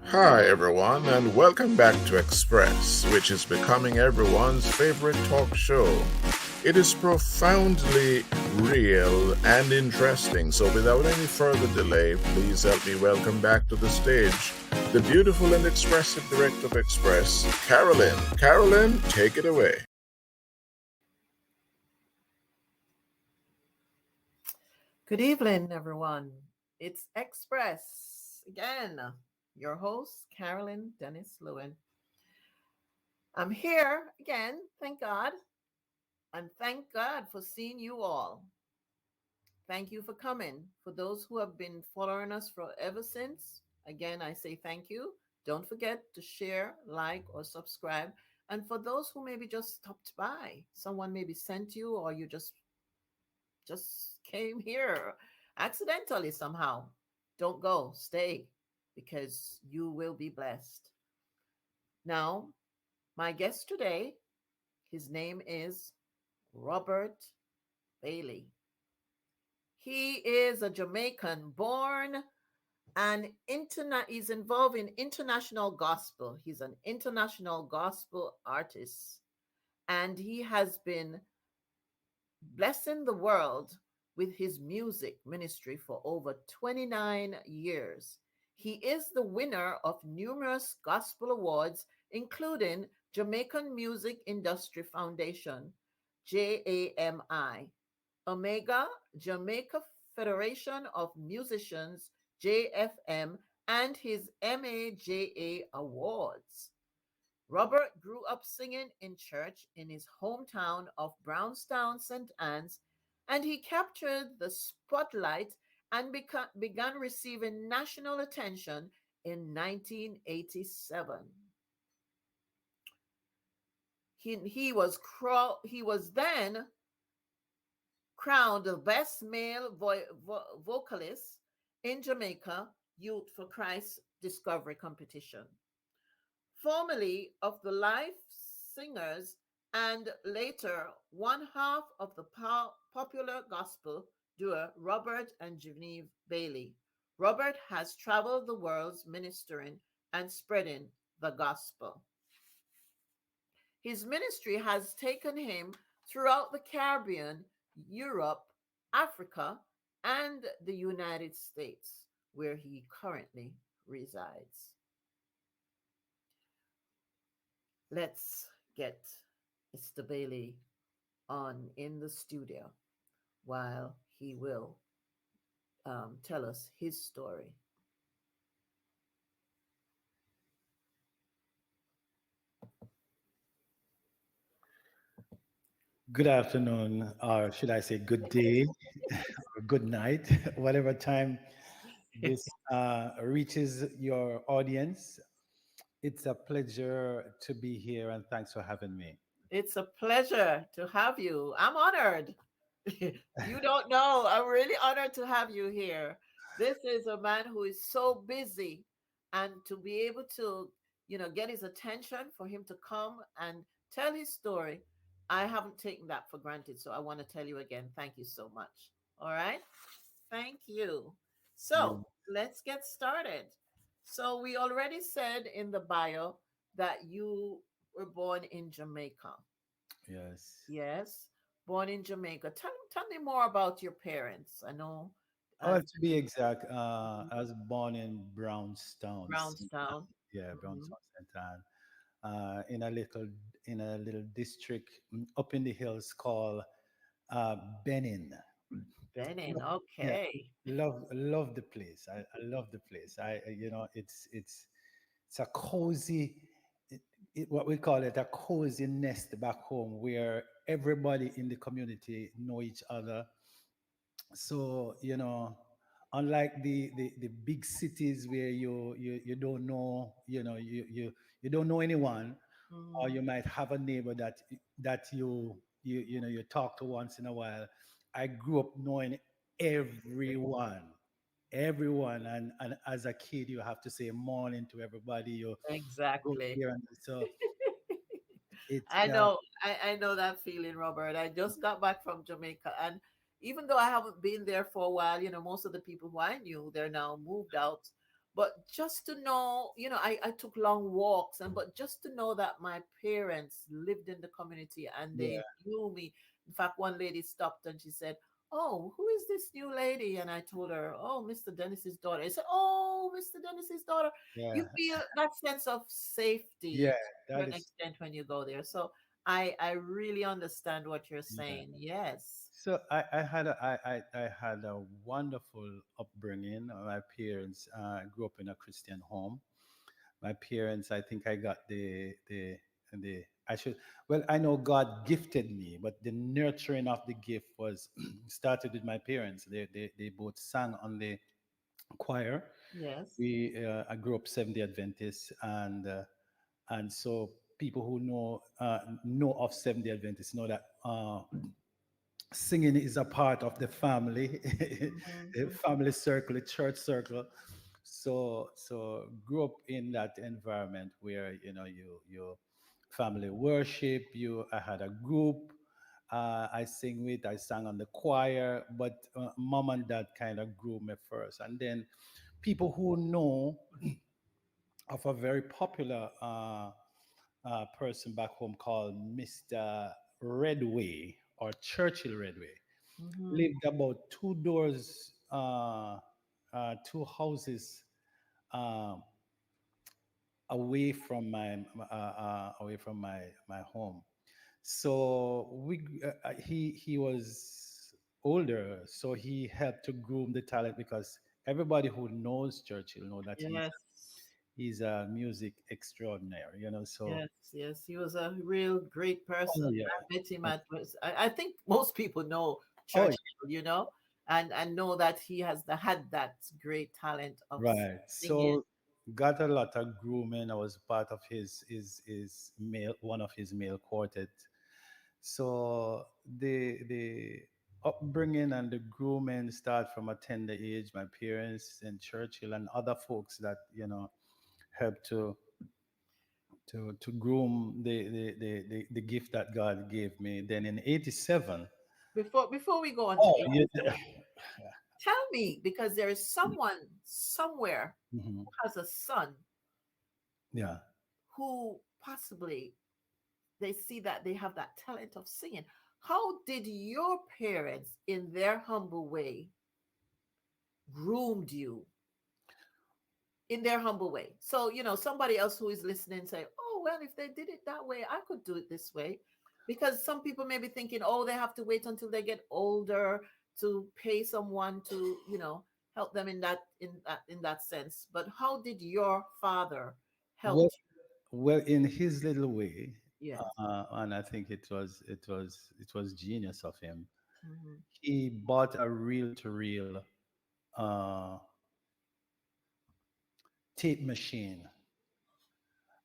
Hi, everyone, and welcome back to Express, which is becoming everyone's favorite talk show. It is profoundly real and interesting, so without any further delay, please help me welcome back to the stage the beautiful and expressive director of Express, Carolyn. Carolyn, take it away. Good evening, everyone. It's Express again. Your host, Carolyn Dennis Lewin. I'm here again, thank God, and thank God for seeing you all. Thank you for coming. For those who have been following us for ever since, again, I say thank you. Don't forget to share, like, or subscribe. And for those who maybe just stopped by, someone maybe sent you, or you just came here accidentally somehow. Don't go, stay, because you will be blessed. Now, my guest today, his name is Robert Bailey. He is a Jamaican born and he's involved in international gospel. He's an international gospel artist and he has been blessing the world with his music ministry for over 29 years. He is the winner of numerous gospel awards, including Jamaican Music Industry Foundation, JAMI, Omega, Jamaica Federation of Musicians, JFM, and his MAJA awards. Robert grew up singing in church in his hometown of Brownstown, St. Anne's, and he captured the spotlight and began receiving national attention in 1987. He was then crowned the best male vocalist in Jamaica Youth for Christ Discovery Competition. Formerly of the Life Singers and later one half of the popular gospel duo Robert and Genevieve Bailey. Robert has traveled the world ministering and spreading the gospel. His ministry has taken him throughout the Caribbean, Europe, Africa, and the United States, where he currently resides. Let's get Mr. Bailey on in the studio while he will tell us his story. Good afternoon, or should I say good day, or good night, whatever time this reaches your audience. It's a pleasure to be here, and thanks for having me. It's a pleasure to have you. I'm honored. You don't know. I'm really honored to have you here. This is a man who is so busy, and to be able to, get his attention for him to come and tell his story, I haven't taken that for granted. So I want to tell you again, thank you so much. All right. Thank you. So You, let's get started. So we already said in the bio that you were born in Jamaica. yes. Yes, born in Jamaica. Tell me more about your parents. I know Well, as to be exact, I was born in Brownstown, St. Brownstown. Yeah, Hmm. Brownstown, St. Anne, in a little district up in the hills called Benin. Benin. Love, yeah, Okay. love the place. I love the place. It's a cozy, what we call it, a cozy nest back home where everybody in the community know each other. So unlike the big cities where you don't know, you don't know anyone, or Hmm. you might have a neighbor that you talk to once in a while. I grew up knowing everyone, everyone, and as a kid, you have to say morning to everybody. You go Exactly. here, and so it's I know that feeling, Robert. I just got back from Jamaica, and even though I haven't been there for a while, most of the people who I knew, they're now moved out. But just to know, I took long walks, and but just to know that my parents lived in the community and Yeah, they knew me. In fact, one lady stopped and she said, "Oh, who is this new lady?" And I told her, "Oh, Mr. Dennis's daughter." I said, "Oh, Mr. Dennis's daughter." yeah, You feel that sense of yeah. safety to That an is, extent when you go there. So I really understand what you're yeah. saying. Yes. So I had a wonderful upbringing. My parents grew up in a Christian home. My parents, I think I got the I should, well, I know God gifted me, but the nurturing of the gift was started with my parents. They both sang on the choir. Yes. We I grew up Seventh Day Adventist, and so people who know of Seventh Day Adventists know that singing is a part of the family, the Mhm. family circle, the church circle. So grew up in that environment where you family worship. I had a group. I sing with. I sang on the choir, but mom and dad kind of grew me first, and then people who know of a very popular person back home called Mr. Redway or Churchill Redway. Mhm. Lived about two doors, two houses uh, away from my home. So he was older, so he helped to groom the talent because everybody who knows Churchill know that Yes. he's a music extraordinaire. So Yes, yes, he was a real great person. oh yeah, I met him at I think most people know oh yeah. Churchill, and know that he had that great talent of Right. singing. So got a lot of grooming. I was part of his male one of his male quartet. So the upbringing and the grooming start from a tender age. My parents and Churchill and other folks that helped to groom the gift that God gave me. Then in '87. Before we go on to Oh yeah. 87, tell me, because there is someone somewhere Mhm. who has a son Yeah. who possibly they see that they have that talent of singing. How did your parents, in their humble way, groomed you in their humble way? So, somebody else who is listening say, "Oh, well, if they did it that way, I could do it this way." Because some people may be thinking, "Oh, they have to wait until they get older to pay someone to, help them in that sense." But how did your father help Well, well, in his little way, you? Yes. and I think it was genius of him. Hmm. He bought a reel-to-reel uh, tape machine,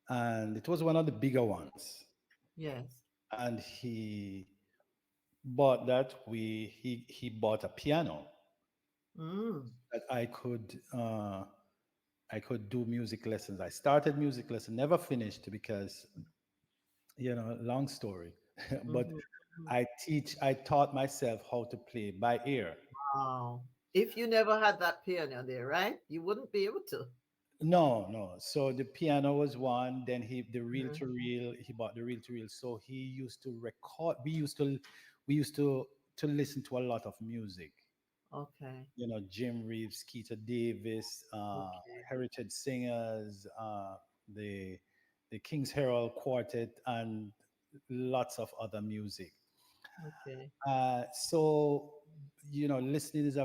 and it was one of the bigger ones. Yes. And he bought that. He bought a piano Mm. that I could do music lessons. I started music lesson, never finished because long story, but Hmm. I taught myself how to play by ear. Wow. If you never had that piano there, right? You wouldn't be able to. No, no. So the piano was one. Then the reel Mhm. to reel. He bought the reel to reel. So he used to record. We used to listen to a lot of music. Okay. Jim Reeves, Keita Davis, Okay. Heritage Singers, the King's Herald Quartet, and lots of other music. Okay. So listening is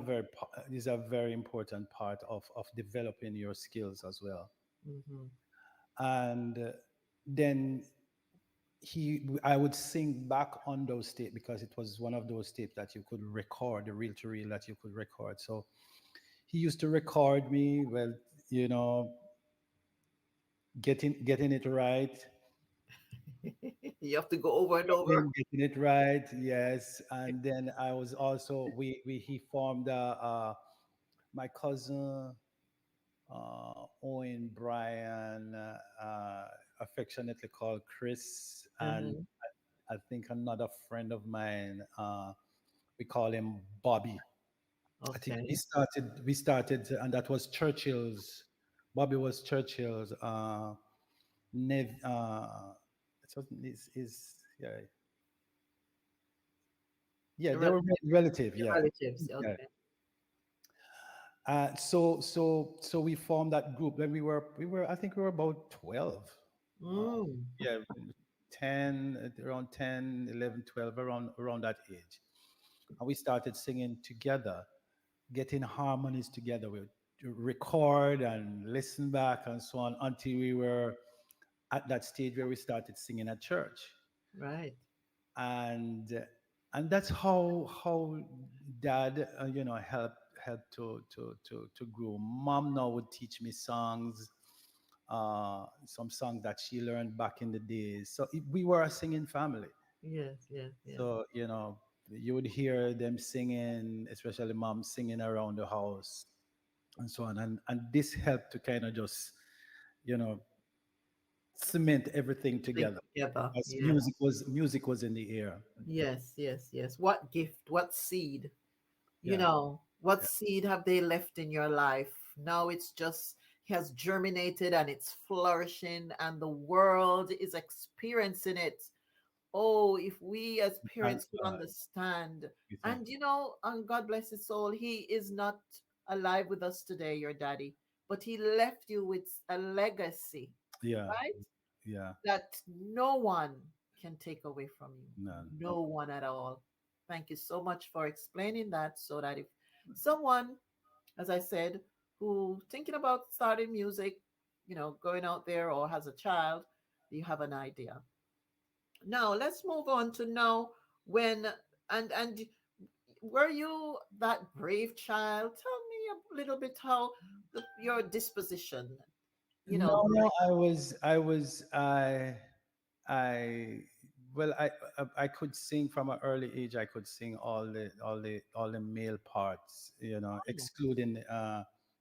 a very important part of developing your skills as well. Hmm. And then I would sing back on those tapes because it was one of those tapes that you could record, the reel to reel that you could record. So he used to record me, well, you know getting it right, You have to go over and over. getting it right, yes. And then I was also we he formed my cousin Owen Brian, affectionately called Chris, and Mhm. I think another friend of mine, we call him Bobby. I think we Okay. started we started, and that was Churchill's. Bobby was Churchill's it wasn't his yeah, yeah, they Rel- were relative, your yeah. relatives. Yeah. Okay. So we formed that group when we were I think we were about 12. Uh, Mm, yeah, 10, around 10, 11, 12, around that age. And we started singing together, getting harmonies together. We would record and listen back and so on until we were at that stage where we started singing at church. right. and and that's how dad helped to grow. Mom now would teach me songs, some songs that she learned back in the days. So we were a singing family. Yes, yes, yes. So you would hear them singing, especially mom singing around the house and so on. And this helped to kind of just you know cement everything Stick together, together. as Yes. music was in the air. Yes, yes, yes. What gift, what seed, Yeah. what Yeah. seed have they left in your life? Now it's just has germinated and it's flourishing and the world is experiencing it. Oh, if we as Thank parents could God. understand. We thank And and God bless his soul, he is not alive with us today, your daddy, but he left you with a legacy, Yeah. right? Yeah. That no one can take away from you. No. No. No one at all. Thank you so much for explaining that so that if someone, as I said, who thinking about starting music, going out there or has a child, you have an idea. Now let's move on to now when and were you that brave child? Tell me a little bit how your disposition, No, growing. I well I could sing from an early age. I could sing all the male parts, Oh, excluding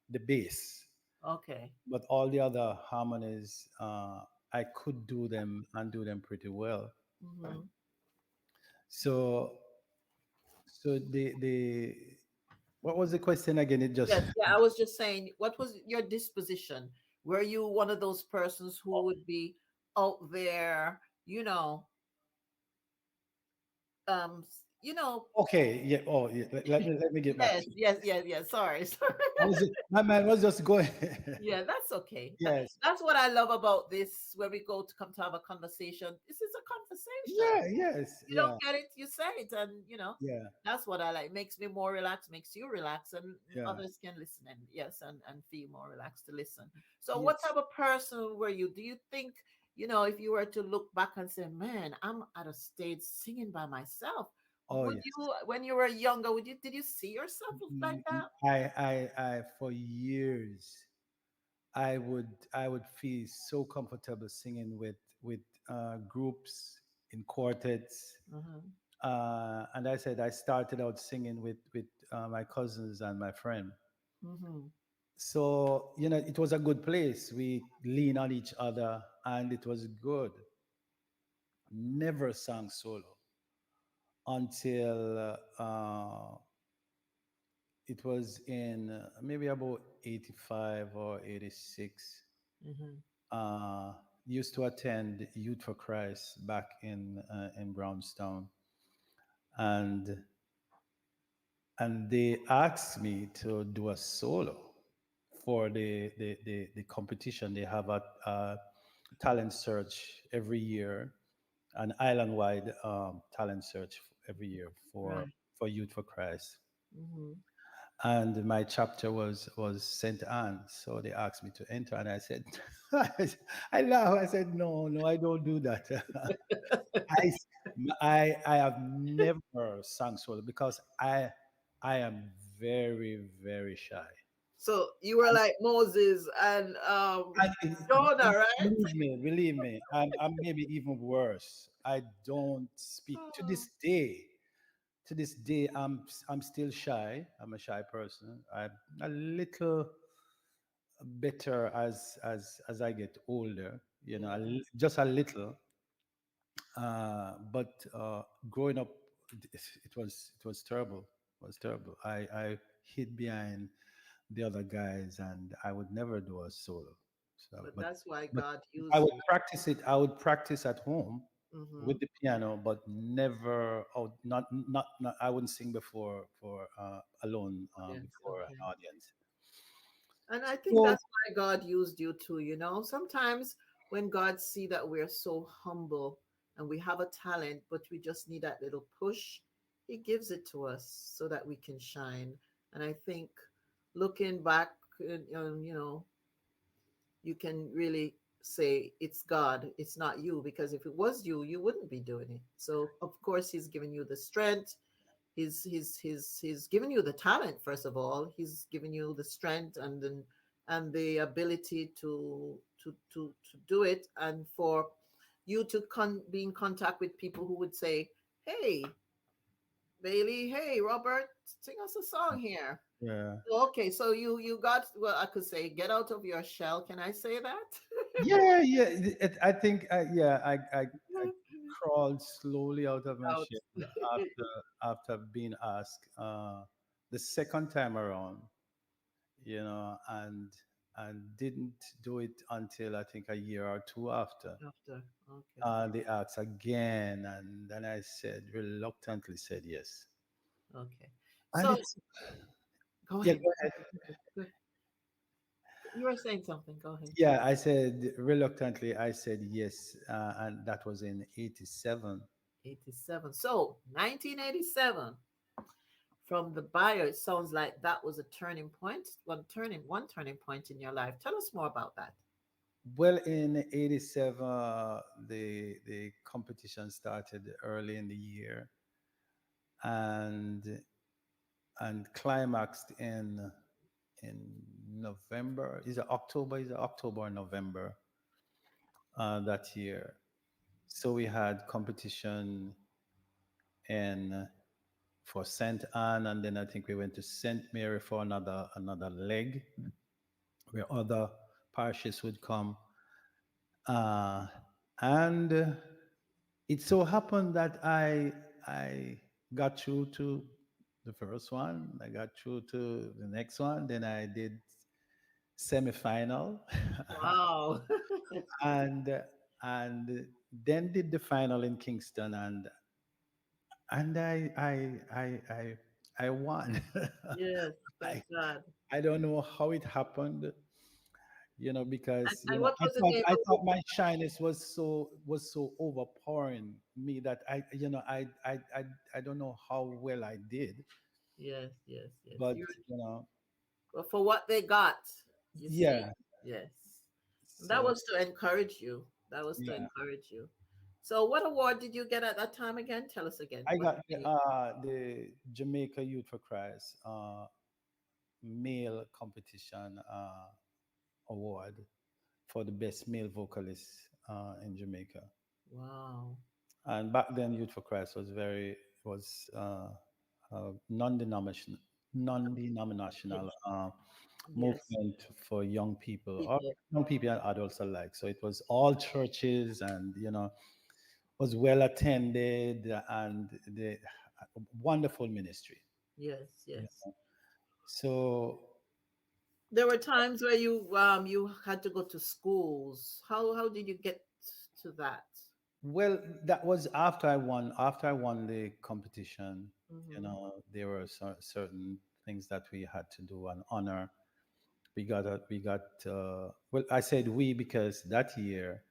the bass. okay. But all the other harmonies, I could do them and do them pretty well. Hmm. So the what was the question again? It just Yes, yeah, I was just saying, what was your disposition? Were you one of those persons who would be out there, you know, okay. Yeah. Oh, yeah. Let me get back yes, to you. yes, yes, yes. Sorry, sorry. My man was just going. Yeah, that's okay. Yes. That's what I love about this, where we go to come to have a conversation. This is a conversation. Yeah. Yes. You don't Yeah. get it, you say it, and Yeah. that's what I like. Makes me more relaxed, makes you relax, and Yeah. others can listen and yes, and feel more relaxed to listen. So, what Yes. type of person were you? Do you think if you were to look back and say, "Man, I'm at a stage singing by myself," Oh would yes. you, when you were younger, did you see yourself like that? For years, I would feel so comfortable singing with groups in quartets. Mm-hmm. And I said I started out singing with my cousins and my friend. Mm-hmm. So it was a good place. We lean on each other, and it was good. Never sang solo until it was in maybe about 85 or 86. Mm-hmm. uh, Used to attend Youth for Christ back in Brownstown, and they asked me to do a solo for the competition they have at Talent Search every year, an island-wide talent search every year for Right. Youth for Christ. Mm-hmm. And my chapter was St. Anne, so they asked me to enter, and I said, I laughed. I said, no, no, I don't do that. I, I have never sung solo because I am very very shy. So you were like Moses and And Jonah, right? believe me, I'm maybe even worse. I don't speak to Oh, this day. To this day, I'm still shy. I'm a shy person. I'm a little better as I get older. yeah. Just a little. But growing up, it was terrible. It was terrible. I hid behind the other guys, and I would never do a solo. So, But that's why but God if I used would you. practice it, I would practice at home Hmm. with the piano, but never. Oh, not. I wouldn't sing before for alone Audience. before an Okay. audience. And I think So that's why God used you too, you know. Sometimes when God see that we're so humble and we have a talent, but we just need that little push, he gives it to us so that we can shine. And I think looking back, you know, you can really say it's God, it's not you, because if it was you, you wouldn't be doing it. So of course he's given you the strength. He's given you the talent. First of all, he's given you the strength and the ability to do it, and for you to be in contact with people who would say, hey Bailey, hey Robert, sing us a song here. yeah, Okay, so you got, well, I could say get out of your shell. Can I say that? yeah. I think I crawled slowly out of my Out. shell after being asked the second time around, and didn't do it until I think a year or two after. After. Okay. They asked again, and then I said reluctantly said yes. Okay. And So it's go yeah, ahead. go ahead. Go ahead. You were saying something. Go ahead. Yeah, I said reluctantly. I said yes, and that was in '87. 87. So 1987. From the buyer, it sounds like that was a turning point. One turning point in your life. Tell us more about that. Well, in '87, the competition started early in the year, and climaxed in November. Is it October? Is it October or November that year? So we had competition in for Saint Anne, and then I think we went to Saint Mary for another leg where other parishes would come. Uh, and it so happened that I got through to the first one. I got through to the next one. Then I did semifinal, Wow. and then did the final in Kingston, and I won. Yes, thank I God. I don't know how it happened, because And what was the name I of the thought my shyness was so overpowering me that I don't know how well I did, Yes, yes, yes. but You you well, for what they got, you see. yeah. Yes. And that So was to encourage you. That was to yeah, encourage you. So what award did you get at that time again? Tell us again. I What got did you the Jamaica Youth for Christ male competition award for the best male vocalist in Jamaica. Wow. And back then, Youth for Christ was non-denominational non-denominational Yes. movement for young people, or People. young people and adults alike. So it was all churches, and was well attended, and the wonderful ministry. Yes, You yes. know. So There were times where you had to go to schools. How did you get to that? well, that was after I won. After I won the competition, Mm-hmm. there were certain things that we had to do and honor. We got well, I said we because that year,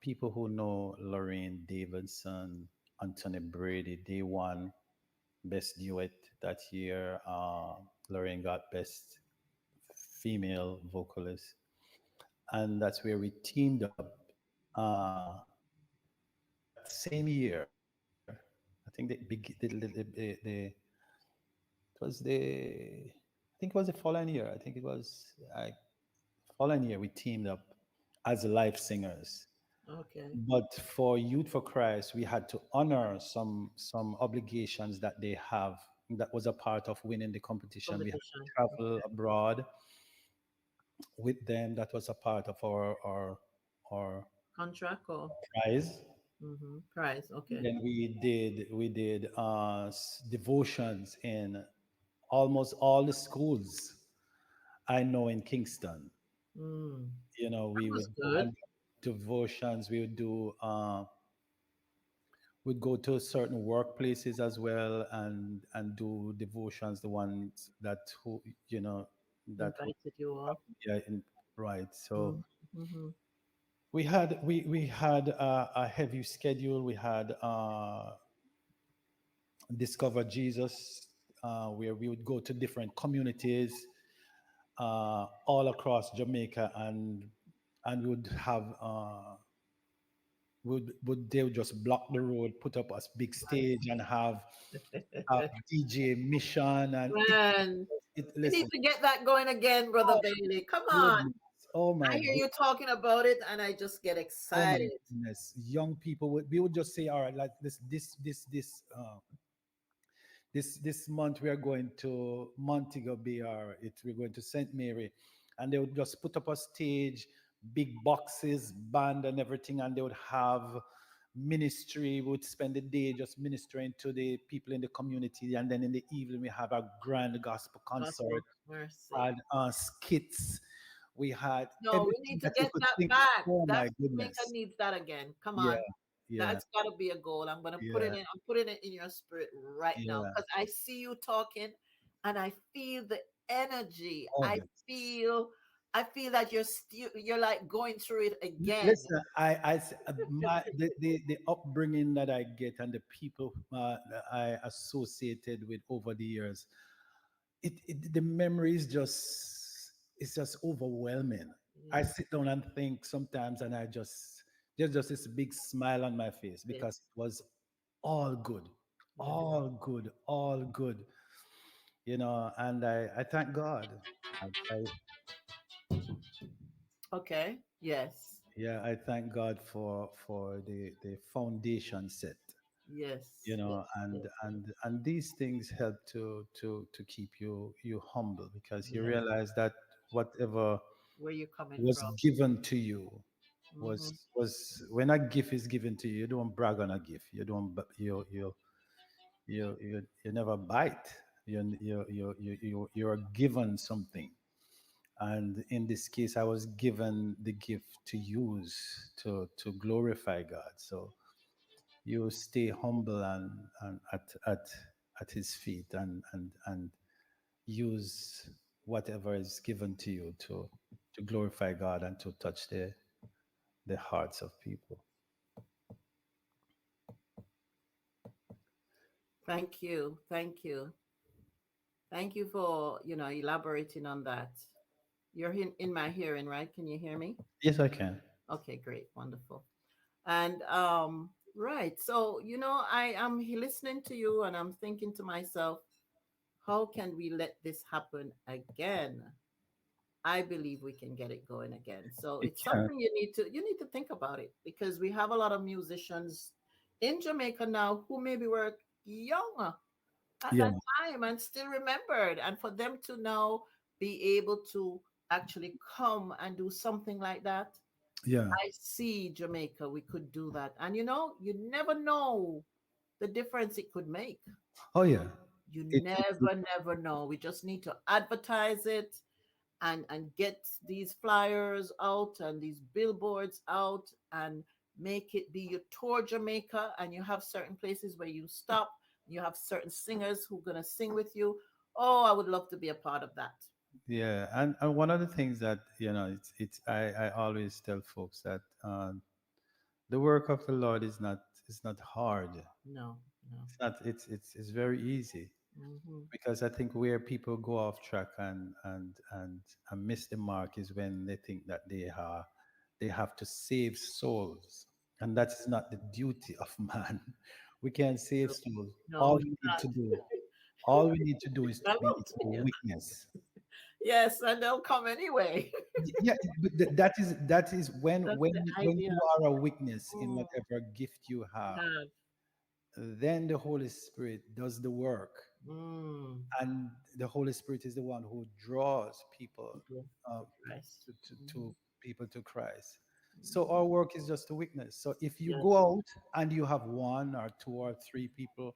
people who know Lorraine Davidson, Anthony Brady, they won best duet that year. Lorraine got best female vocalist, and that's where we teamed up. uh, that same year. I think it was I think it was the following year. I think it was following year we teamed up as live singers. Okay. But for Youth for Christ, we had to honor some obligations that they have. That was a part of winning the competition. We had to Competition. travel abroad with them. That was a part of our Contract or prize. prize. Okay. Then we did devotions in almost all the schools I know in Kingston. Mm, You know, that we was would good. and devotions. We would do. We'd go to certain workplaces as well and do devotions. The ones that who you know that would Invited you all. yeah right. So Mm, mm-hmm. we had a heavy schedule. We had Discover Jesus, where we would go to different communities all across Jamaica, and we would have would they would just block the road, put up a big stage, and have DJ mission, and Man, you need listen, to get that going again, Brother oh Bailey. Come on. goodness, oh I my hear goodness, you talking about it and I just get oh my excited. goodness, young people we would just say, all right, like this month we are going to Montego Bay, or we're going to St. Mary, and they would just put up a stage, big boxes, band and everything, and they would have ministry. We would spend the day just ministering to the people in the community, and then in the evening we have a grand gospel concert, Gospel mercy. and skits. We had No, we everything need to that you get could that think. back. Oh my That's Jamaica goodness! needs that again. Come Yeah, on. yeah, That's got to be a goal. I'm going to put it yeah, in. I'm putting it in your spirit right now yeah. because I see you talking and I feel the energy. Oh yes. I feel that you're like going through it again. Listen, my the upbringing that I get and the people that I associated with over the years, the memory is just it's just overwhelming. I Yeah, sit down and think sometimes, and there's just this big smile on my face it because it was all good, is. all good, all good, and I thank God. I Okay. Yes. Yeah, I thank God for the foundation set, Yes. Yes. and Yes. these things help to keep you humble, because you Yes. realize that whatever Where you coming was from? given to you Hmm. was when a gift is given to you, you don't brag on a gift. You don't you never bite. You're given something, and in this case I was given the gift to use to glorify God. So you stay humble and at his feet, and use whatever is given to you to glorify God and to touch the hearts of people. Thank you. Thank you. Thank you for, elaborating on that. You're in my hearing, right? Can you hear me? Yes, I can. Okay, great. Wonderful. And right. So, I am listening to you and I'm thinking to myself, how can we let this happen again? I believe we can get it going again. So It it's can. something you need to think about it because we have a lot of musicians in Jamaica now who maybe were young at Yeah, that time and still remembered. And for them to now be able to actually come and do something like that, yeah. I see Jamaica, we could do that. And you never know the difference it could make. Oh yeah. You It never know. We just need to advertise it and get these flyers out and these billboards out and make it be your tour Jamaica and you have certain places where you stop. You have certain singers who are going to sing with you. Oh, I would love to be a part of that. Yeah, and one of the things that it's I always tell folks that the work of the Lord is not hard. No, no. It's not. It's very easy, Hmm. because I think where people go off track and miss the mark is when they think that they have to save souls, and that is not the duty of man. We can't save No, souls. no, All you we need to can't. do, all we need to do is to I be love a you. witness. Yes, and they'll come anyway. Yeah, but that is when That's when the when idea. you are a witness in Mm, whatever gift you you have, have. then the Holy Spirit does the work, Mm, and the Holy Spirit is the one who draws people people uh, to Christ. to Mhm, people to Christ. So mhm. our work is just to witness. So if you Yes. go out and you have one or two or three people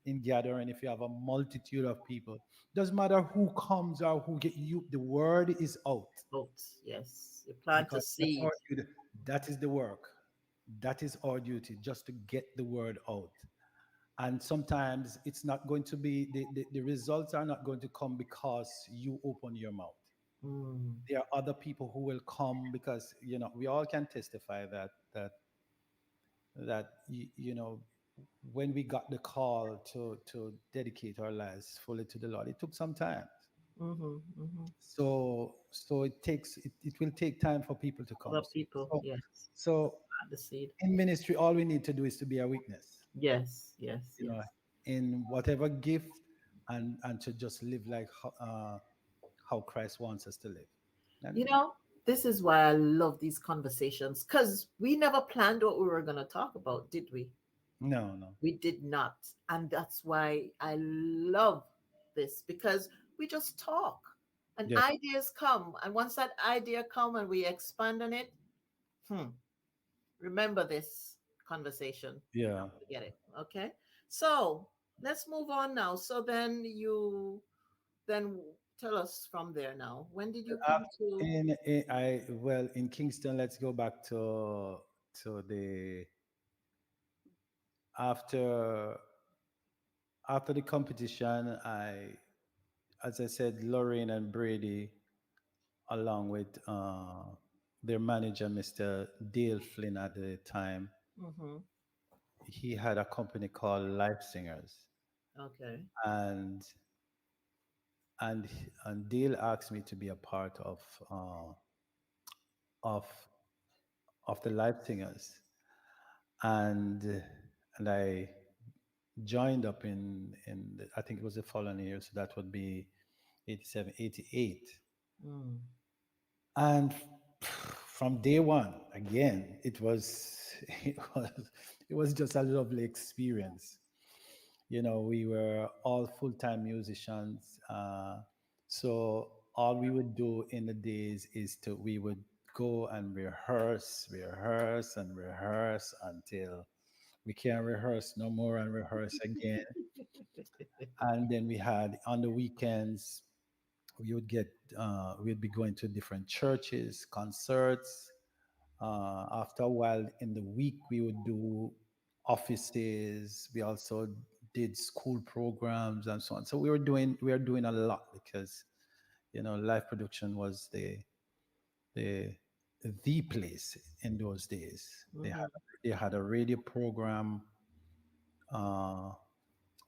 in gathering, if you have a multitude of people, doesn't matter who comes or who get you, the word is out, Votes. Yes. You plant a because that's seed. our duty. That is the work. That is our duty, just to get the word out. And sometimes it's not going to be the results are not going to come because you open your mouth. Mm, There are other people who will come, because we all can testify that when we got the call to dedicate our lives fully to the Lord, it took some time. mm-hmm, mm-hmm. So it will take time for people to come. Other people. So Yes. so Plant the seed. in ministry, all we need to do is to be a witness, Yes. Yes. you Yes. know, in whatever gift, and to just live like how Christ wants us to live. And You know, this is why I love these conversations because we never planned what we were going to talk about, did we? no, no, We did not. And that's why I love this because we just talk and yeah, ideas come. And once that idea come and we expand on it, hmm, remember this conversation. yeah. Don't forget it. Okay. So let's move on now. So then tell us from there now. When did you come to? In Kingston, let's go back to the after after the competition. As I said, Lorraine and Brady, along with their manager, Mr. Dale Flynn at the time, Mhm. he had a company called Life Singers, Okay. and and and Dale asked me to be a part of of the Life Singers, and and I joined up I think it was the following year, so that would be 87, 88. Mm. And from day one, again, it was it was it was just a lovely experience. We were all full-time musicians, so all we would do in the days is to we would go and rehearse and rehearse until we can't rehearse no more, and rehearse again. And then we had on the weekends, we would get we'd be going to different churches, concerts. After a while in the week, we would do offices. We also did school programs and so on. So we were doing a lot, because live production was the the place in those days. They had Mhm. they had a radio program uh,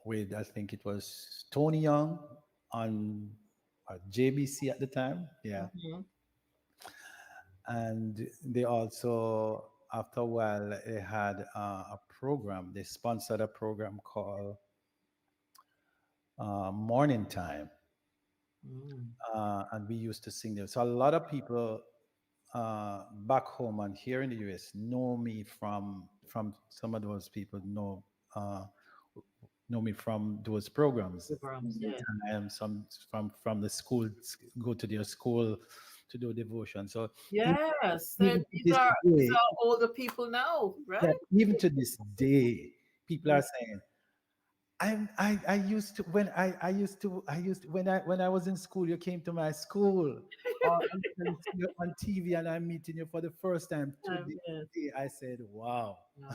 with, I think it was Tony Young on JBC at the time. Yeah. Mhm. And they also, after a while, they had a program. They sponsored a program called Morning Time, Mm. and we used to sing there. So a lot of people back home and here in the US know me from some of those people uh, know me from those programs. Programs. Morning Yeah. Time, some from the school, go to their school to do devotion. So even, Yes. even to These this are day, older people now, yeah, right? even to this day, people Mm. are saying, I used to when I used to, when I was in school, you came to my school, or I used to see you on TV and I'm meeting you for the first time. To this Yes. day, I said, wow. No.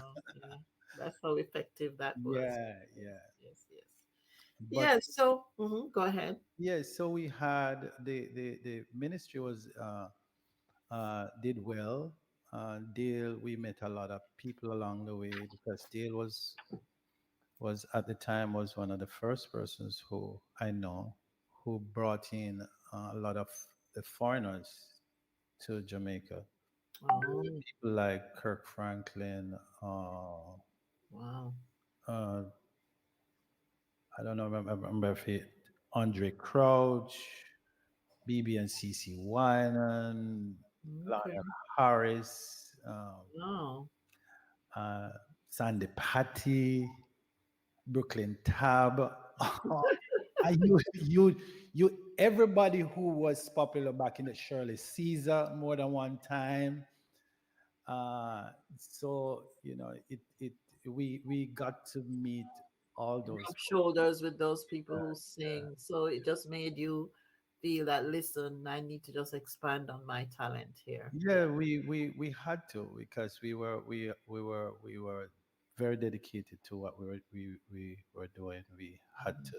Yeah. That's how effective that was. Yeah, yeah. Yes. Yes. But Yes. So go ahead. yeah, so we had the ministry was did well. Dale, we met a lot of people along the way, because Dale was at the time was one of the first persons who I know who brought in a lot of the foreigners to Jamaica. Oh. People like Kirk Franklin, Wow. uh, I don't know, remember if it, Andre Crouch, BB and CC Winan, Okay. Lionel Harris, Oh. uh, Sandy Patty, Brooklyn Tab. I everybody who was popular back in the Shirley Caesar more than one time. So it we got to meet. all those rub shoulders with those people who uh, sing. So it just made you feel that, listen, I need to just expand on my talent here. yeah, Yeah. we had to because we were very dedicated to what we were doing. We had Mhm. to.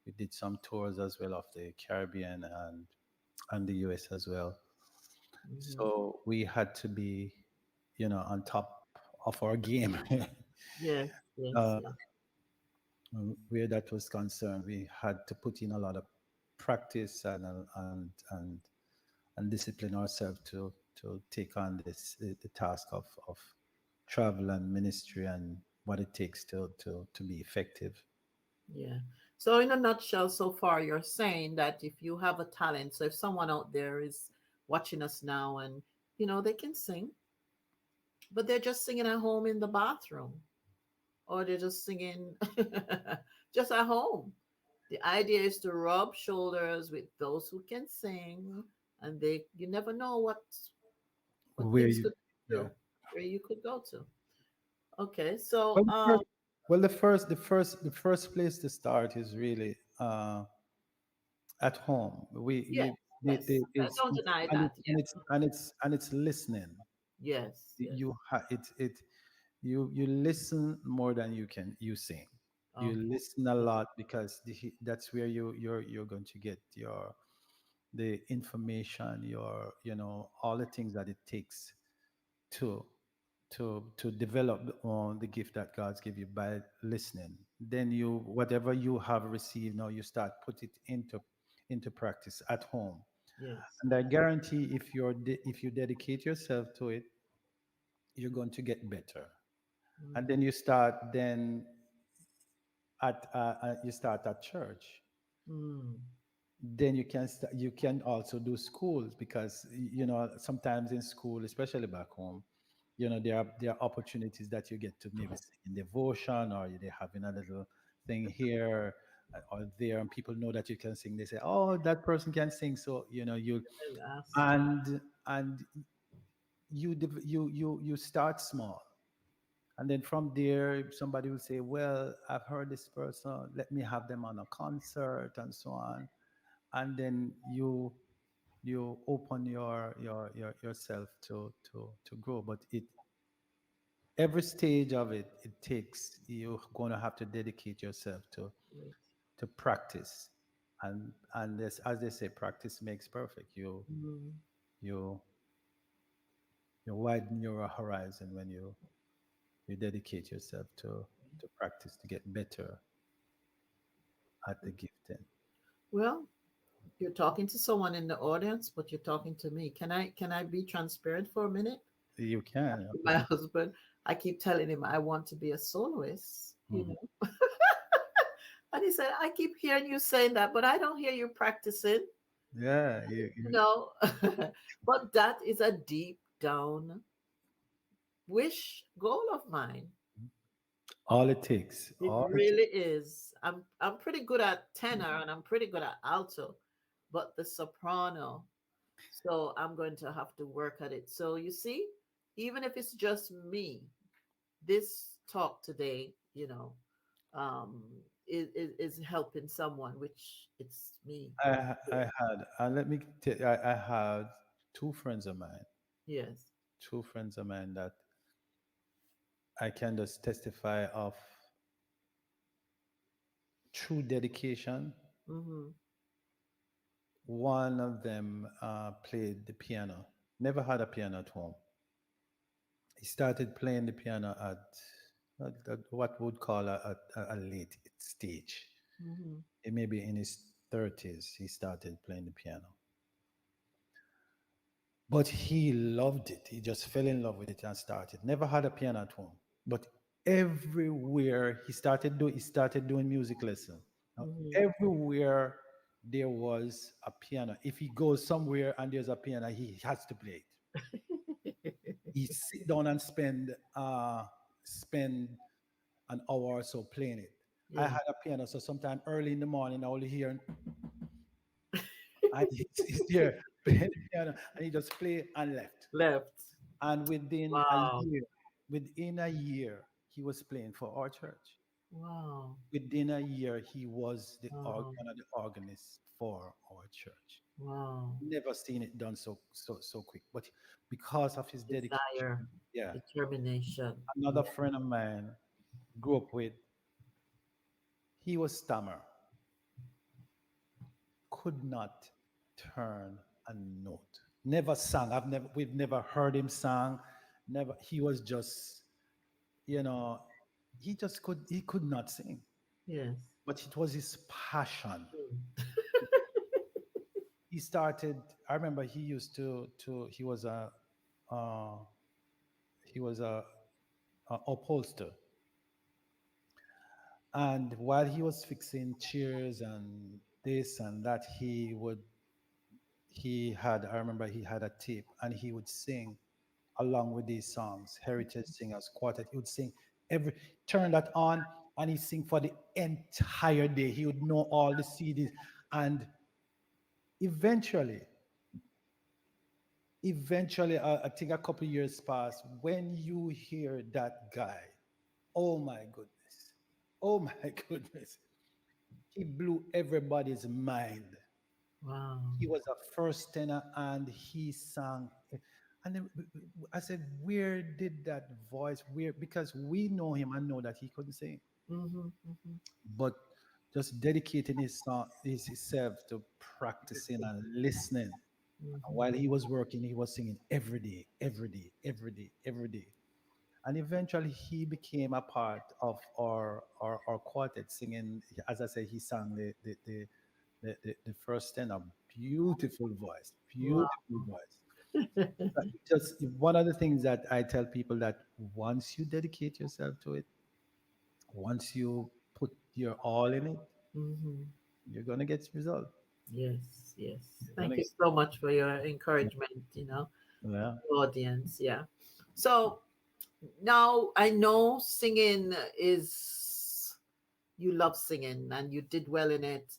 We did some tours as well of the Caribbean and the US as well. Mhm. So we had to be, on top of our game. Yes, yes, uh, yes. where that was concerned, we had to put in a lot of practice and discipline ourselves to take on the task of travel and ministry and what it takes to be effective. Yeah. So in a nutshell, so far you're saying that if you have a talent, so if someone out there is watching us now and they can sing, but they're just singing at home in the bathroom, or they're just singing just at home. The idea is to rub shoulders with those who can sing, and you never know what Where things you, could yeah. do, where you could go to. Okay, so Well, the first place to start is really at home. yes, yes, don't deny And that. Yeah. it's listening. Yes, yes. You listen more than you sing. You Okay. listen a lot because that's where you're going to get the information, all the things that it takes to to develop the gift that God's give you by listening. Then you whatever you have received, now you start put it into practice at home. Yes. And I guarantee if you dedicate yourself to it, you're going to get better. And Mm, then you start at church. mm, Then you can also do schools because sometimes in school, especially back home, there are opportunities that you get to maybe sing in devotion, or they having a little thing here or there, and people know that you can sing. They say, oh, that person can sing. So you ask. and you start small, and then from there somebody will say, well, I've heard this person, let me have them on a concert and so on. And then you open yourself to grow. But every stage of it takes, you're going to have to dedicate yourself Wait. to practice. And this, as they say, practice makes perfect. Mm, You you widen your horizon when you dedicate yourself to practice to get better at the gifting. well, you're talking to someone in the audience, but you're talking to me. Can I be transparent for a minute? You can. My husband, I keep telling him I want to be a soloist, Mhm. and he said, I keep hearing you saying that, but I don't hear you practicing. Yeah, No, but that is a deep down wish goal of mine. all it takes, It all it really is. I'm pretty good at tenor and I'm pretty good at alto, but the soprano. So I'm going to have to work at it. So you see, even if it's just me, this talk today, um, is helping someone, which it's me. I had, let me tell you, I had two friends of mine, Yes. that I can just testify of true dedication. Mm-hmm. One of them played the piano, never had a piano at home. He started playing the piano at what would call a late stage. Mm-hmm. He may be in his 30s, he started playing the piano. But he loved it. He just fell in love with it and started. Never had a piano at home. But everywhere he started doing music lesson. Now, Mm-hmm. everywhere there was a piano. If he goes somewhere and there's a piano, he has to play it. He sit down and spend an hour or so playing it. I Yeah. had a piano, so sometime early in the morning I will hear, and he's there playing the piano, and he just play and left. Left. And Wow. within a year, he was playing for our church. Wow. Within a year, he was Wow. one of the organists for our church. Wow. Never seen it done so quick, but because of his dedication, Desire, yeah. determination. Another Yeah. friend of mine grew up with, he was stammer, could not turn a note. Never sang. We've never heard him sing. Never. He was just, you know, he could not sing, Yes. but it was his passion. Mm. He started. I remember he used to. Uh, he was a upholster, and while he was fixing chairs and this and that, I remember he had a tape and he would sing along with these songs, Heritage Singers Quartet. He would sing every, turn that on and he'd sing for the entire day. He would know all the CDs. And eventually, I think a couple of years passed, when you hear that guy, oh my goodness, oh my goodness, he blew everybody's mind. Wow. He was a first tenor and he sang. And then I said, where did that voice, where, because we know him and know that he couldn't sing, Mm-hmm. Mm-hmm. but just dedicating himself to practicing and listening. And Mm-hmm. while he was working, he was singing every day, every day, every day, every day. And eventually he became a part of our quartet singing. As I say, he sang the first tenor. Beautiful voice, Wow. beautiful voice. But it just one of the things that I tell people, that once you dedicate yourself to it, once you put your all in it, Mm-hmm. you're gonna get result. Yes. Yes. You're Thank gonna you get, so much for your encouragement, yeah. audience. Yeah. So now I know singing is, you love singing and you did well in it.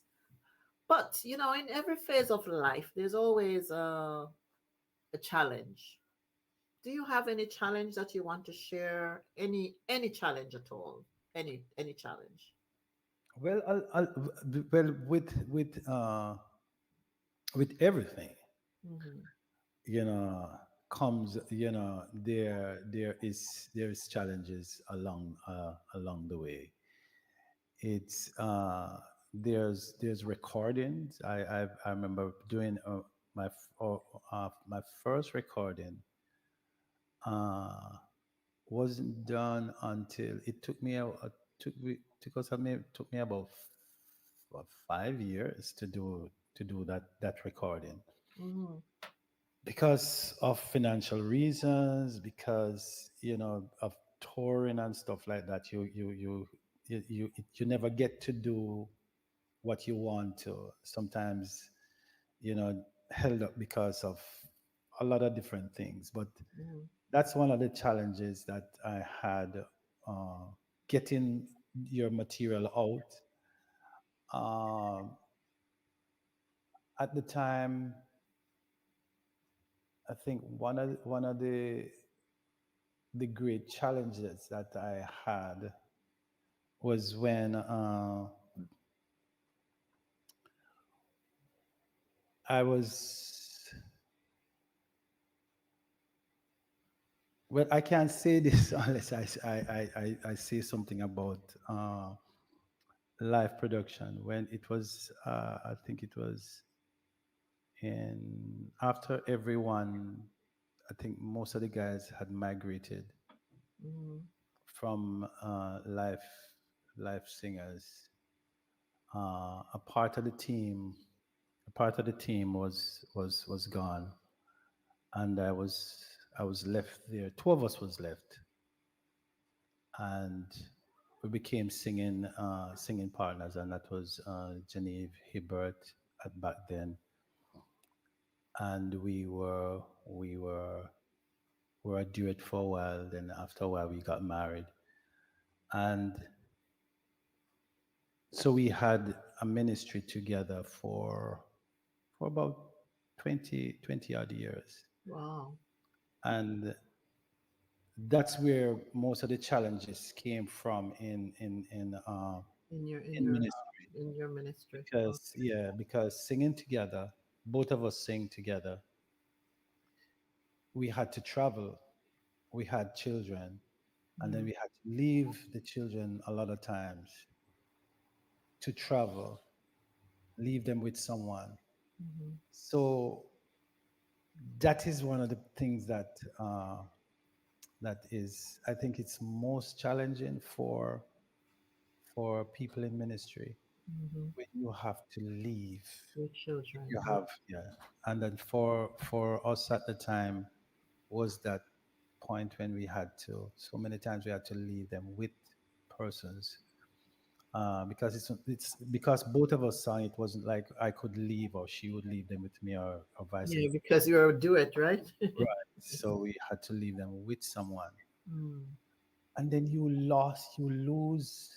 But, in every phase of life, there's always a challenge. Do you have any challenge that you want to share? Any challenge at all? Any challenge? Well, well, with everything, Mm-hmm. you know, comes, there is challenges along the way. It's there's recordings. I remember doing my first recording uh wasn't done until it took me took us, I mean, took me about 5 years to do that recording, Mm-hmm. because of financial reasons, because of touring and stuff like that. You never get to do what you want to. Sometimes, held up because of a lot of different things. But Mm-hmm. that's one of the challenges that I had, uh, getting your material out. Um, at the time, I think one of the great challenges that I had was when I was, well, I can't say this unless I say something about live production. When it was, I think it was in after everyone, I think most of the guys had migrated Mm-hmm. from live singers. A part of the team, was gone, and I was left there. Two of us was left, and we became singing partners, and that was Genevieve Hibbert at back then, and we were a duet for a while. Then after a while, we got married, and so we had a ministry together for about 20 odd years. Wow. And that's where most of the challenges came from in in your ministry. in your ministry. Because yeah, because singing together, both of us sing together, we had to travel, we had children, and then Mm, we had to leave the children a lot of times to travel, leave them with someone. mhm, So that is one of the things that that is, I think, it's most challenging for people in ministry mhm. when you have to leave. Your children. You Yeah. have, yeah, and then for us at the time was that point when we had to, so many times we had to leave them with persons, because it's because both of us sang. It wasn't like I could leave or she would leave them with me, or vice Yeah, versa. because you're a duet, right? Right. So we had to leave them with someone, Mm, and then you lose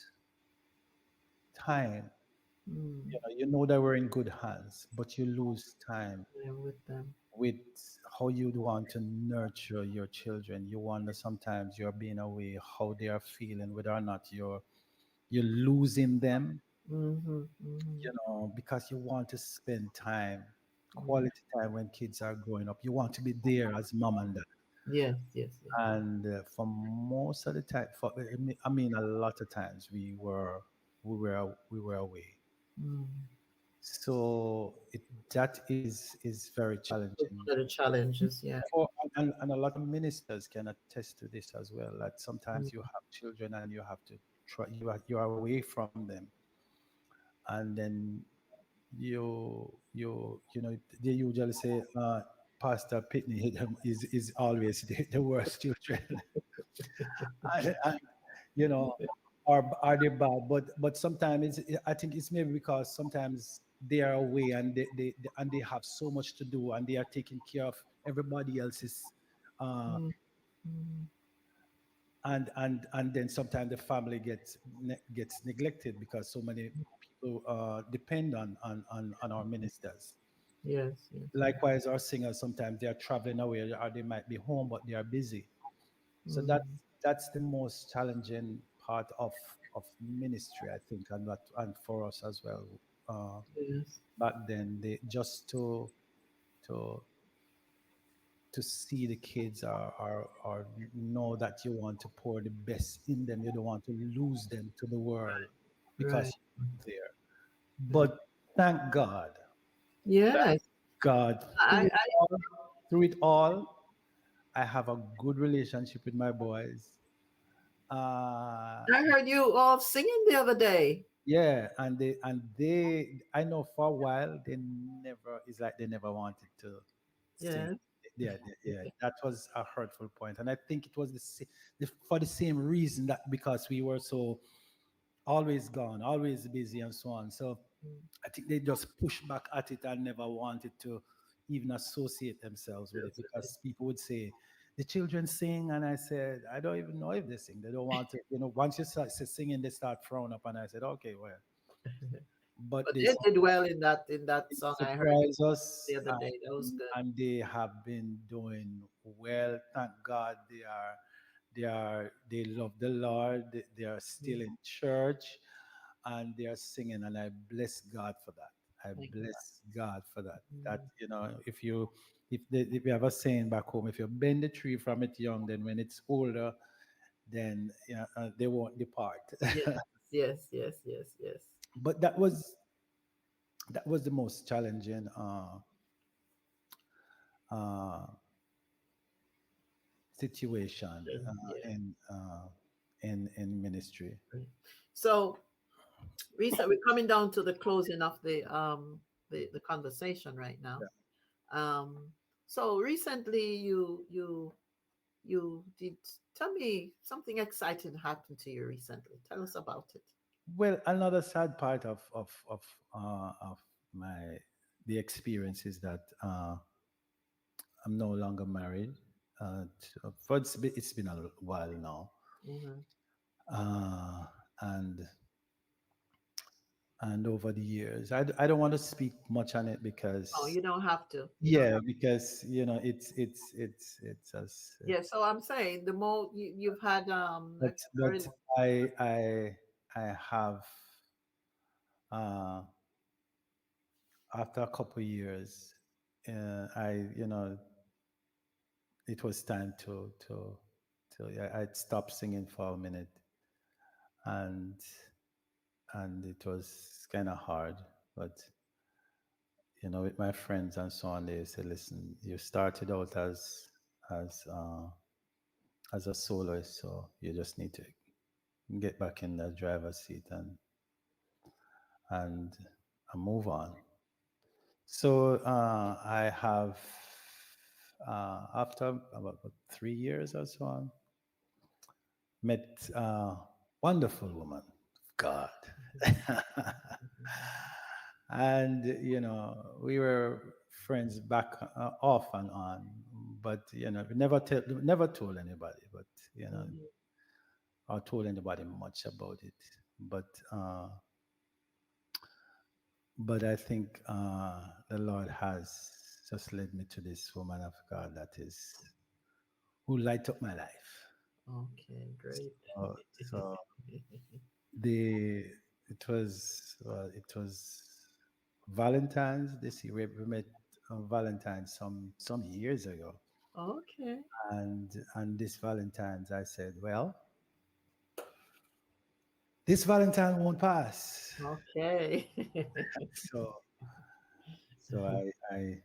time. mm. You know that we're in good hands, but you lose time Yeah, with them. with how you want to nurture your children. You wonder sometimes you're being away, how they are feeling, whether or not you're losing them, Mhm, mhm, because you want to spend time, mm. quality time when kids are growing up. You want to be there as mom and dad. Yes, yes, yes. And for most of the time, I mean, a lot of times we were away. Mm. So that is very Those challenging. are the challenges. Yeah. For and a lot of ministers can attest to this as well. That Mm, sometimes you have children and you have to try. You are away from them, and then they usually say, Pastor Pitney is always the worst children. And, you know, are they bad? But sometimes I think it's maybe because sometimes they are away and they have so much to do and they are taking care of everybody else's, uh, mm, mm. and then sometimes the family gets neglected because so many people depend on our ministers. Yes, yes. Likewise, our singers sometimes they are traveling away or they might be home but they are busy. So Mm, that's the most challenging part of ministry, I think, and for us as well. Uh, yes. Back then, they just to to see the kids are know that you want to pour the best in them. You don't want to lose them to the world Right. because you're there. Right. But thank God, thank Yes. God, I, all, through it all, I have a good relationship with my boys. Uh, I heard you all singing the other day. yeah, and they I know for a while they never, it's like they never wanted to sing. Yes. Yeah, yeah, that was a hurtful point, and I think it was for the same reason, that because we were so always gone, always busy, and so on. So Mm. I think they just pushed back at it and never wanted to even associate themselves with it, Yes, it because people would say, the children sing. And I said, I don't even know if they sing. They don't want to, once you start singing, they start throwing up. And I said, okay, well, is. but But they they did well in that it song. I heard surprised the us, other day. That was good. and they have been doing well. Thank God they love the Lord. They are still Mm. in church and they are singing, and I bless God for that. I Thank bless God for that. That Mm. if we have a saying back home, if you bend the tree from it young, then when it's older, then they won't depart. Yes, yes, yes, yes, yes. But that was the most challenging uh, situation Yeah. in ministry. Right. So recently, we're coming down to the closing of the conversation right now. Yeah. Um, so recently, you did tell me something exciting happened to you recently. Tell us about it. Well, another sad part of my the experience is that I'm no longer married. For it's been a while now, Mm-hmm. uh, and and over the years, I don't want to speak much on it Oh, because you don't have to. You don't yeah, have. because it's as Yeah. So I'm saying the more you've had very but I have uh after a couple of years, I it was time to yeah, I'd stopped singing for a minute, and it was kind of hard, but with my friends and so on, they say, listen, you started out as uh, as a soloist, so you just need to get back in the driver's seat and move on. So I have after about 3 years or so on, met a wonderful woman, God. And we were friends back off and on, but we never told anybody, but you know Mhm. or told anybody much about it. But I think the Lord has just led me to this woman of God that is who light up my life. Okay, great. So the it was Valentine's this year. We met on Valentine's some years ago, Okay. and this Valentine's I said, well, this Valentine won't pass. Okay. So I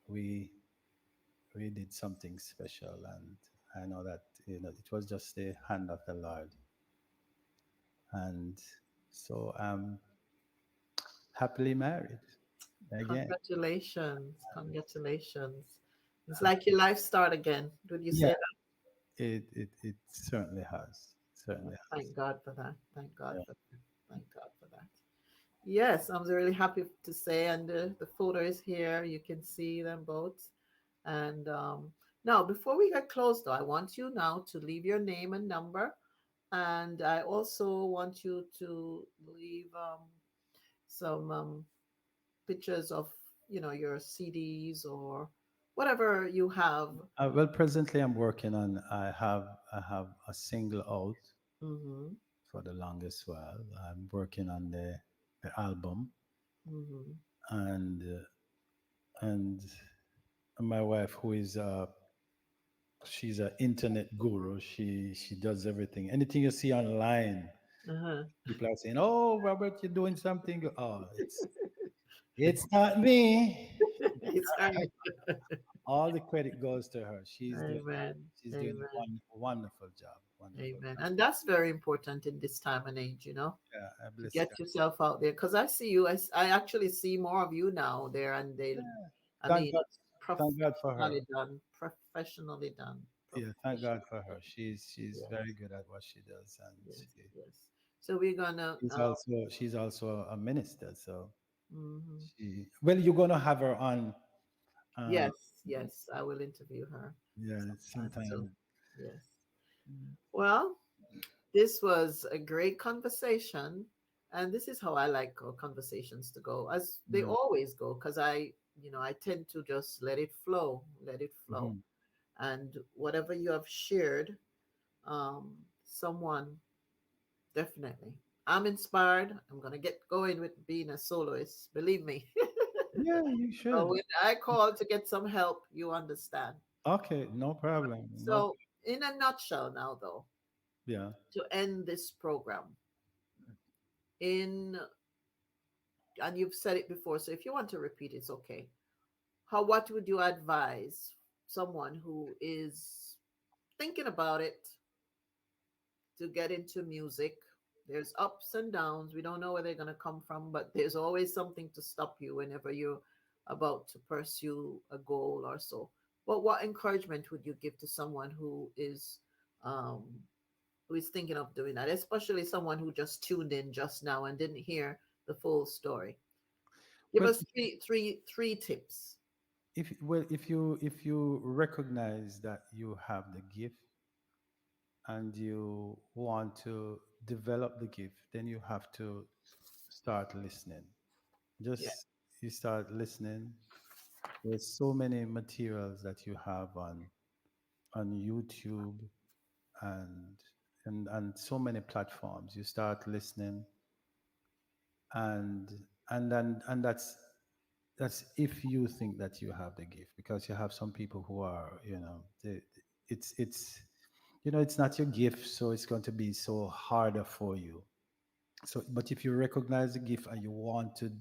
we we did something special, and I know that it was just the hand of the Lord, and so I'm happily married again. Congratulations. Congratulations. It's like your life start again. Would you say Yeah, that? it certainly has, certainly has. Thank God for that. Thank God Yeah. for that. Thank God for that. Yes, I'm really happy to say, and the photo is here. You can see them both. And now, before we get close, though, I want you now to leave your name and number, and I also want you to leave some pictures of your CDs or whatever you have. Well, presently I'm working on. I have a single out Mm-hmm. for the longest while. I'm working on the album, Mm-hmm. and and my wife, who is she's an internet guru. She does everything. Anything you see online, Uh-huh. people are saying, "Oh, Robert, you're doing something." Oh, it's not me. It's her. All the credit goes to her. Amen. She's doing a Amen. wonderful job. Wonderful Amen. job. And that's very important in this time and age, Yeah, I to bless get God. yourself out there. Because I see you, I actually see more of you now there, and Yeah, I thank mean, God. it's Thank God for her. professionally done, professionally done, Yeah, thank God professionally for her. done. She's Yes, very good at what she does, and yes, yes. So we're gonna, she's also a minister. So mhm. well, you're gonna have her on. Uh, Yes, yes, I will interview her yeah, sometime soon. sometime. Yes. Well, this was a great conversation. And this is how I like our conversations to go, as they Yeah. always go, because I tend to just let it flow, let it flow. Mhm. And whatever you have shared, someone definitely. I'm inspired. I'm going to get going with being a soloist, believe me. Yeah, you So should. when I call to get some help, you understand. Okay, no problem. No. So, in a nutshell, now though, Yeah. to end this program, in and you've said it before, so if you want to repeat, it's okay. What would you advise someone who is thinking about it to get into music? There's ups and downs. We don't know where they're going to come from, but there's always something to stop you whenever you're about to pursue a goal or so. But what encouragement would you give to someone um, who is thinking of doing that, especially someone who just tuned in just now and didn't hear the full story? Give Well, us three tips. if you recognize that you have the gift and you want to develop the gift, then you have to start listening. Yeah. Just you start listening. There's so many materials that you have on YouTube and and so many platforms. You start listening, and and that's if you think that you have the gift, because you have some people who are, it's it's not your gift, so it's going to be so harder for you. So but if you recognize the gift and you want to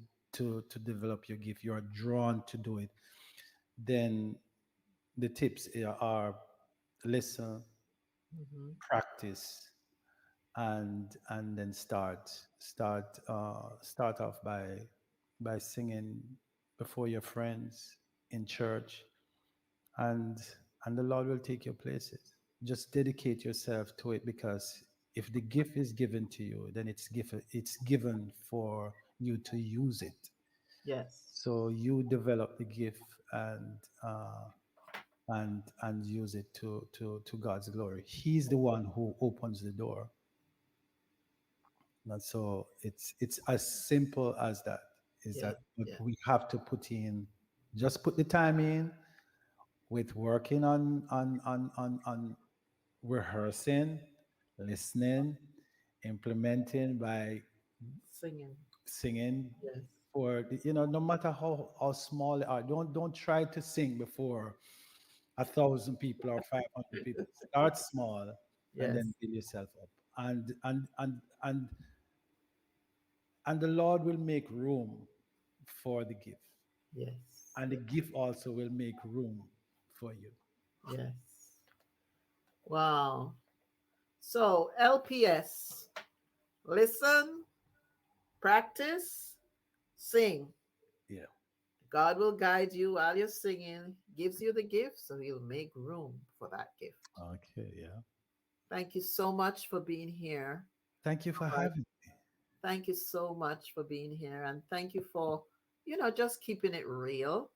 develop your gift, you're drawn to do it, then the tips are listen, Hmm. practice, and then start off by singing before your friends in church, and and the Lord will take your places. Just dedicate yourself to it, because if the gift is given to you, then it's given for you to use it. Yes. So you develop the gift, and use it to God's glory. He's the one who opens the door. And so it's as simple as that. Is Yeah. that but Yeah. we have to put in, just put the time in with working on rehearsing, listening, implementing by Singing. singing. Yes. For no matter how small they are, don't try to sing before 1,000 people or 500 people. Start small, and Yes. then build yourself up, and the Lord will make room for the gift, Yes. and the gift also will make room for you. Yes. Wow. So, LPS, listen, practice, sing. Yeah. God will guide you while you're singing, gives you the gift, so He'll make room for that gift. Okay. Yeah. Thank you so much for being here. Thank you for Robert. having. Thank you so much for being here. And thank you for, just keeping it real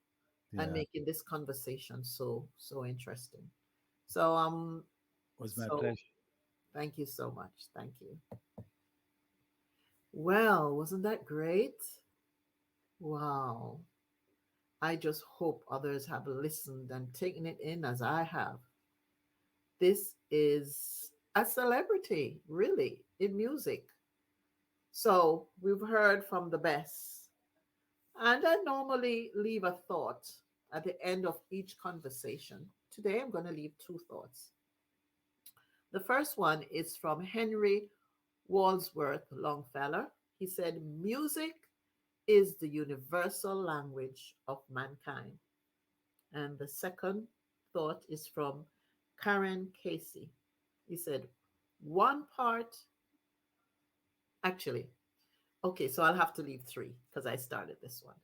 and Yeah. making this conversation so interesting. So It was my so pleasure. thank you so much. Thank you. Well, wasn't that great? Wow. I just hope others have listened and taken it in as I have. This is a celebrity, really, in music. So we've heard from the best. And I normally leave a thought at the end of each conversation. Today I'm going to leave two thoughts. The first one is from Henry Wadsworth Longfellow. He said, music is the universal language of mankind. And the second thought is from Karen Casey. He said, one part, actually, okay, so I'll have to leave three because I started this one.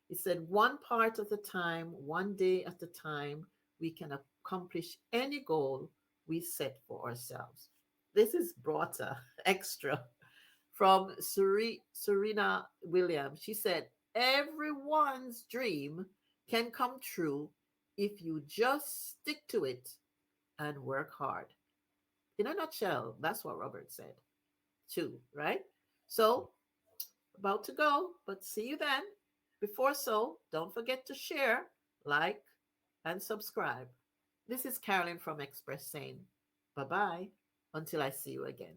He said, one part at a time, one day at a time, we can accomplish any goal we set for ourselves. This is brought extra from Serena Williams. She said, everyone's dream can come true if you just stick to it and work hard. In a nutshell, that's what Robert said, too, right? So, about to go, but see you then. Before so, don't forget to share, like, and subscribe. This is Carolyn from Express saying bye bye until I see you again.